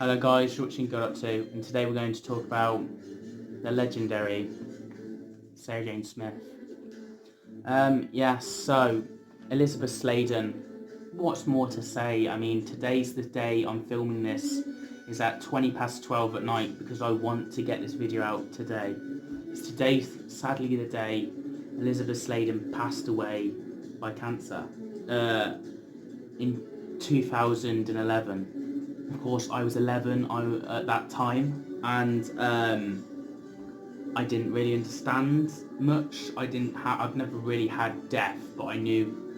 Hello guys, you're watching sEnddoctorwho, and today we're going to talk about the legendary Sarah Jane Smith. So Elizabeth Sladen. What's more to say? I mean, today's the day I'm filming this is at 12 at night because I want to get this video out today. It's today, sadly, the day Elizabeth Sladen passed away by cancer in 2011. Of course, I was 11 at that time, and I didn't really understand much. I've never really had death, but I knew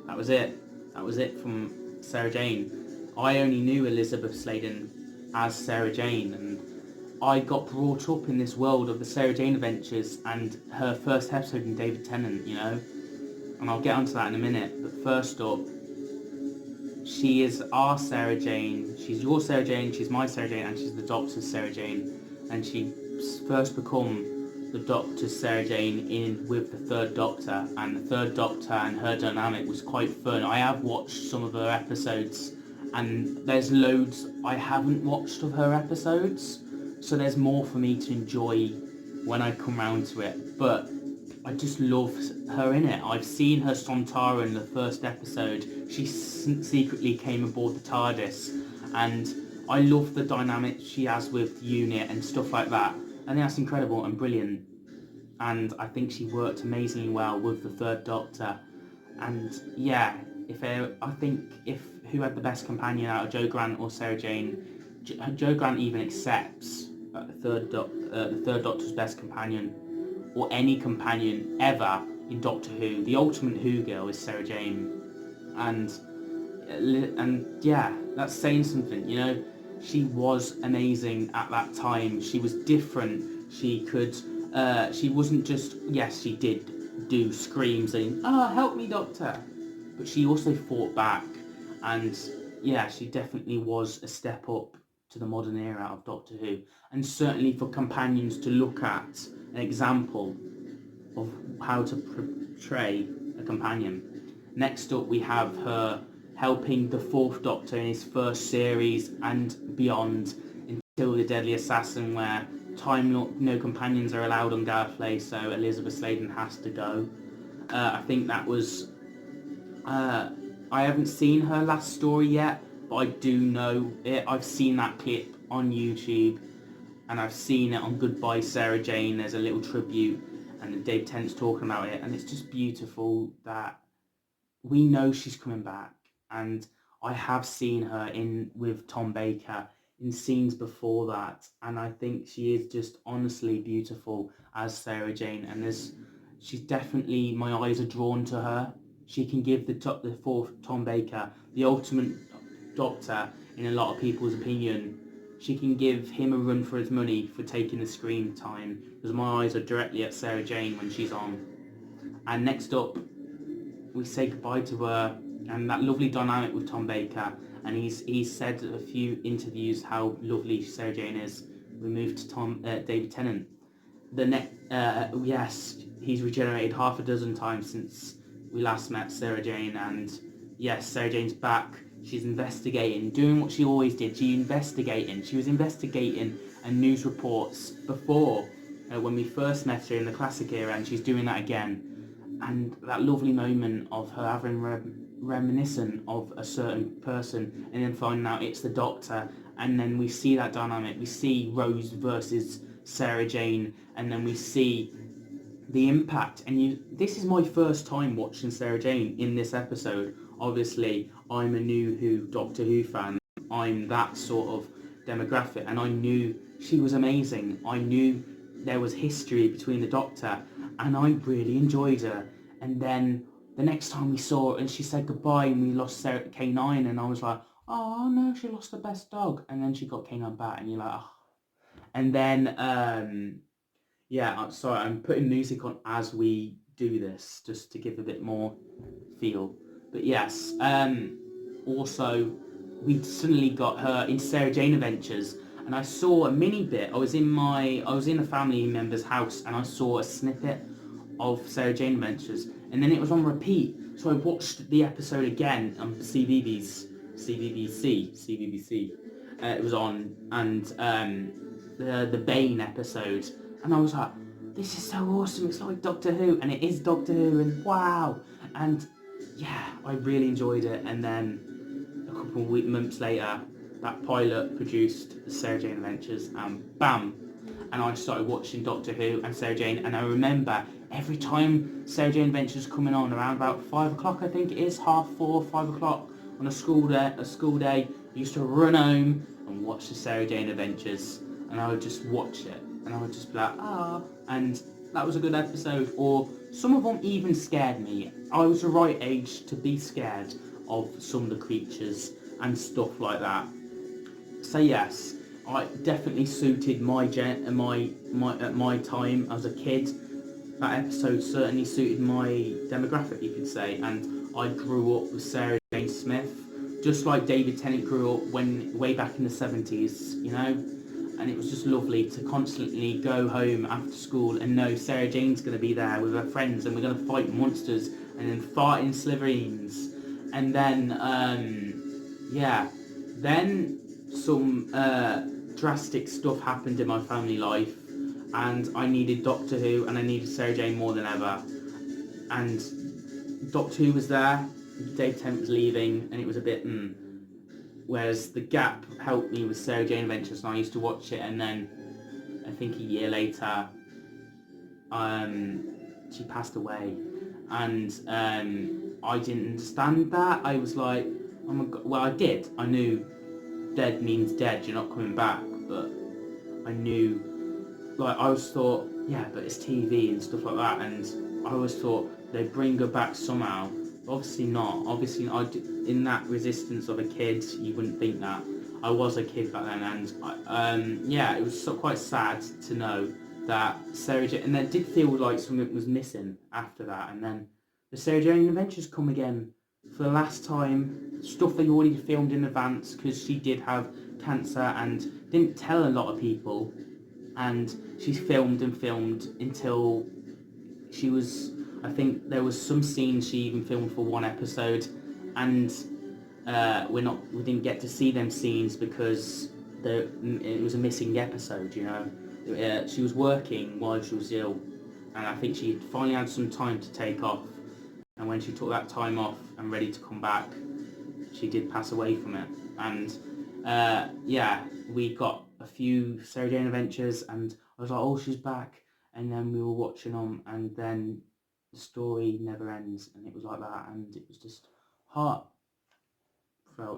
that was it. That was it from Sarah Jane. I only knew Elizabeth Sladen as Sarah Jane, and I got brought up in this world of the Sarah Jane adventures and her first episode in David Tennant, and I'll get onto that in a minute. But first up, she is our Sarah Jane. She's your Sarah Jane, she's my Sarah Jane, and she's the Doctor's Sarah Jane. And she first become the Doctor's Sarah Jane with the Third Doctor. And the Third Doctor and her dynamic was quite fun. I have watched some of her episodes, and there's loads I haven't watched of her episodes. So there's more for me to enjoy when I come round to it. But I just love her in it. I've seen her Sontara in the first episode. She secretly came aboard the TARDIS, and I love the dynamic she has with the unit and stuff like that. I think that's incredible and brilliant, and I think she worked amazingly well with the Third Doctor. And yeah, I think who had the best companion out of Jo Grant or Sarah Jane, Jo Grant even accepts the Third Doctor's best companion, or any companion ever in Doctor Who. The ultimate Who girl is Sarah Jane, and yeah, that's saying something. She was amazing at that time. She was different. She wasn't just, yes, she did do screams saying, help me, Doctor, but she also fought back, and yeah, she definitely was a step up to the modern era of Doctor Who, and certainly for companions to look at an example of how to portray a companion. Next up, we have her helping the Fourth Doctor in his first series and beyond until the Deadly Assassin, where no companions are allowed on Gallifrey, so Elizabeth Sladen has to go. I think that was... I haven't seen her last story yet, but I do know it. I've seen that clip on YouTube, and I've seen it on Goodbye Sarah Jane. There's a little tribute, and Dave Tennant's talking about it, and it's just beautiful that we know she's coming back. And I have seen her with Tom Baker in scenes before that, and I think she is just honestly beautiful as Sarah Jane, and she's definitely, my eyes are drawn to her. She can give the fourth Tom Baker, the ultimate Doctor in a lot of people's opinion. She can give him a run for his money for taking the screen time, because my eyes are directly at Sarah Jane when she's on. And next up, we say goodbye to her and that lovely dynamic with Tom Baker, and he's said a few interviews how lovely Sarah Jane is. We move to David Tennant. Yes, he's regenerated half a dozen times since we last met Sarah Jane, and yes, Sarah Jane's back. She's investigating, doing what she always did. She was investigating news reports before, when we first met her in the classic era, and she's doing that again. And that lovely moment of her having reminiscent of a certain person, and then finding out it's the Doctor, and then we see that dynamic. We see Rose versus Sarah Jane, and then we see the impact. And this is my first time watching Sarah Jane in this episode. Obviously, I'm a new Doctor Who fan. I'm that sort of demographic, and I knew she was amazing. I knew there was history between the Doctor, and I really enjoyed her. And then the next time we saw her, and she said goodbye, and we lost K9, and I was like, oh no, she lost the best dog. And then she got K9 back, and you're like, oh. And then, yeah, sorry, I'm putting music on as we do this, just to give a bit more feel. But yes, also, we suddenly got her in Sarah Jane Adventures, and I saw a mini bit. I was in a family member's house, and I saw a snippet of Sarah Jane Adventures, and then it was on repeat. So I watched the episode again on CBBC, it was on, and the Bane episode, and I was like, this is so awesome, it's like Doctor Who, and it is Doctor Who, and wow, and yeah, I really enjoyed it. And then a couple of months later, that pilot produced the Sarah Jane Adventures, and bam, and I started watching Doctor Who and Sarah Jane, and I remember every time Sarah Jane Adventures coming on around about 5 o'clock, I think it is, 4:30, 5 o'clock on a school day, I used to run home and watch the Sarah Jane Adventures, and I would just watch it, and I would just be like, and that was a good episode. Or some of them even scared me. I was the right age to be scared of some of the creatures and stuff like that. So yes, I definitely suited my time as a kid. That episode certainly suited my demographic, you could say, and I grew up with Sarah Jane Smith, just like David Tennant grew up way back in the 70s, you know. And it was just lovely to constantly go home after school and know Sarah Jane's going to be there with her friends, and we're going to fight monsters and then fart in sliverines. And then, then some drastic stuff happened in my family life, and I needed Doctor Who and I needed Sarah Jane more than ever. And Doctor Who was there, Dave Tennant was leaving, and it was a bit whereas The Gap helped me with Sarah Jane Adventures, and I used to watch it, and then I think a year later she passed away, and I didn't understand that. I was like, oh my god, well I did, I knew dead means dead, you're not coming back, but I knew, like, I always thought, yeah, but it's TV and stuff like that, and I always thought they'd bring her back somehow. Obviously not. Obviously, in that resistance of a kid, you wouldn't think that. I was a kid back then, and it was quite sad to know that Sarah Jane, and it did feel like something was missing after that. And then the Sarah Jane Adventures come again for the last time. Stuff they already filmed in advance, because she did have cancer and didn't tell a lot of people, and she filmed until she was, I think there was some scenes she even filmed for one episode, and we didn't get to see them scenes because it was a missing episode, you know. She was working while she was ill, and I think she finally had some time to take off, and when she took that time off and ready to come back, she did pass away from it. And we got a few Sarah Jane Adventures, and I was like, oh, she's back, and then we were watching them, and then the story never ends, and it was like that, and it was just heartfelt,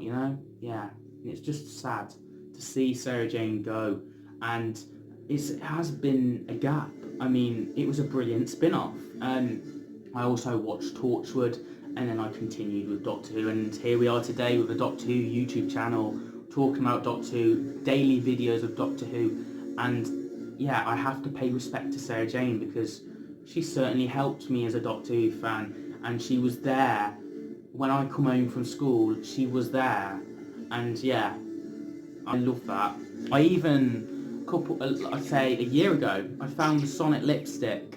you know. And it's just sad to see Sarah Jane go, and it has been a gap. I mean, it was a brilliant spin-off. I also watched Torchwood, and then I continued with Doctor Who, and here we are today with a Doctor Who YouTube channel talking about Doctor Who, daily videos of Doctor Who. And yeah, I have to pay respect to Sarah Jane, because she certainly helped me as a Doctor Who fan, and she was there when I come home from school. She was there, and yeah, I love that. I even, I'd say a year ago, I found the Sonic lipstick.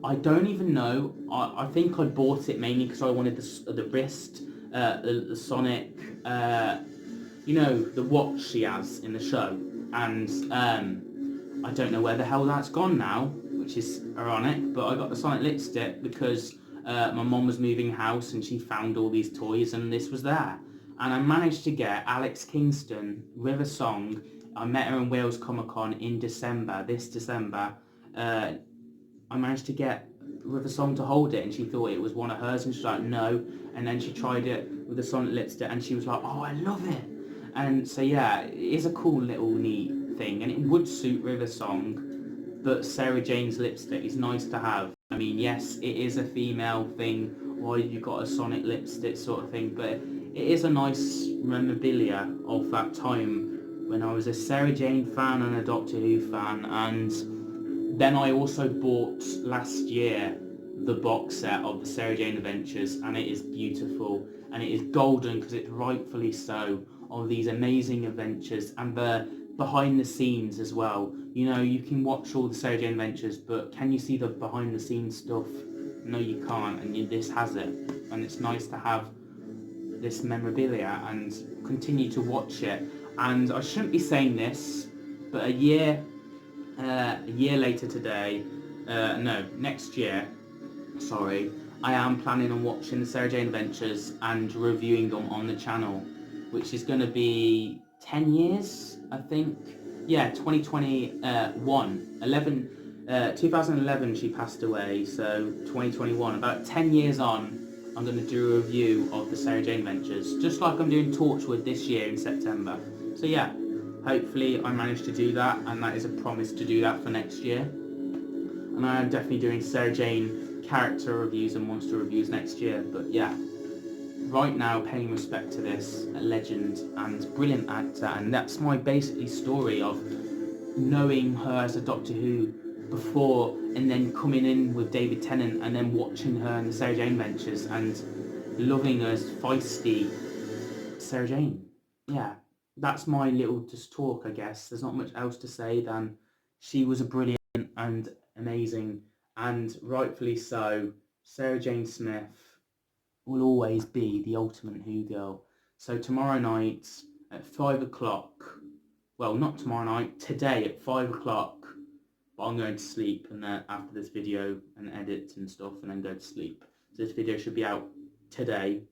I don't even know, I think I bought it mainly because I wanted the wrist, the Sonic, you know, the watch she has in the show, and I don't know where the hell that's gone now, which is ironic, but I got the Sonic lipstick because my mum was moving house and she found all these toys and this was there. And I managed to get Alex Kingston with a song. I met her in Wales Comic Con in December, this December. I managed to get with a song to hold it, and she thought it was one of hers, and she's like, no. And then she tried it with the Sonic lipstick, and she was like, oh, I love it. And so yeah, it is a cool little neat thing, and it would suit River's song, but Sarah Jane's lipstick is nice to have. I mean, yes, it is a female thing, why you got a Sonic lipstick sort of thing, but it is a nice memorabilia of that time when I was a Sarah Jane fan and a Doctor Who fan. And then I also bought last year the box set of the Sarah Jane Adventures, and it is beautiful, and it is golden because it's rightfully so, of these amazing adventures and the behind the scenes as well. You know, you can watch all the Sarah Jane Adventures, but can you see the behind the scenes stuff? No, you can't, and this has it, and it's nice to have this memorabilia and continue to watch it. And I shouldn't be saying this, but a year later today, no, next year, sorry, I am planning on watching the Sarah Jane Adventures and reviewing them on the channel, which is going to be 10 years, I think. Yeah, 2021, 2011 she passed away, so 2021, about 10 years on, I'm going to do a review of the Sarah Jane Adventures, just like I'm doing Torchwood this year in September. So yeah, hopefully I manage to do that, and that is a promise to do that for next year. And I am definitely doing Sarah Jane character reviews and monster reviews next year, but yeah, right now paying respect to this legend and brilliant actor, and that's my basically story of knowing her as a Doctor Who before, and then coming in with David Tennant, and then watching her in the Sarah Jane Adventures and loving her as feisty Sarah Jane. Yeah, that's my little just talk, I guess. There's not much else to say than she was a brilliant and amazing, and rightfully so, Sarah Jane Smith will always be the ultimate Who girl. So tomorrow night at 5 o'clock, well, not tomorrow night, today at 5 o'clock, but I'm going to sleep and after this video and edit and stuff, and then go to sleep. So this video should be out today,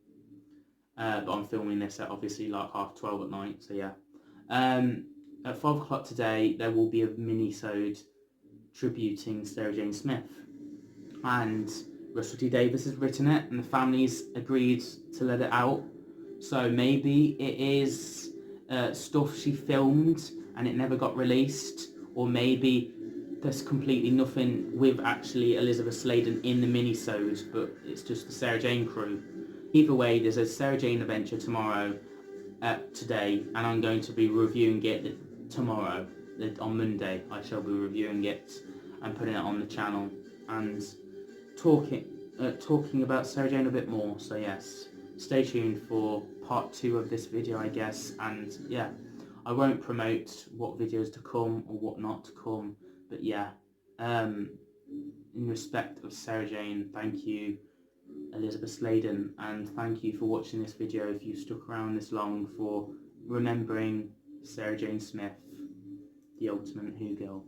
but I'm filming this at obviously like 12:30 at night, so yeah. At 5 o'clock today, there will be a mini-sode tributing Sarah Jane Smith, and Russell T Davies has written it, and the family's agreed to let it out. So maybe it is stuff she filmed and it never got released, or maybe there's completely nothing with actually Elizabeth Sladen in the mini-sodes, but it's just the Sarah Jane crew. Either way, there's a Sarah Jane adventure tomorrow, today, and I'm going to be reviewing it tomorrow. On Monday, I shall be reviewing it and putting it on the channel and talking about Sarah Jane a bit more. So yes, stay tuned for part 2 of this video, I guess. And yeah, I won't promote what videos to come or what not to come, but yeah, in respect of Sarah Jane, thank you Elizabeth Sladen, and thank you for watching this video if you stuck around this long for remembering Sarah Jane Smith, the ultimate Who girl.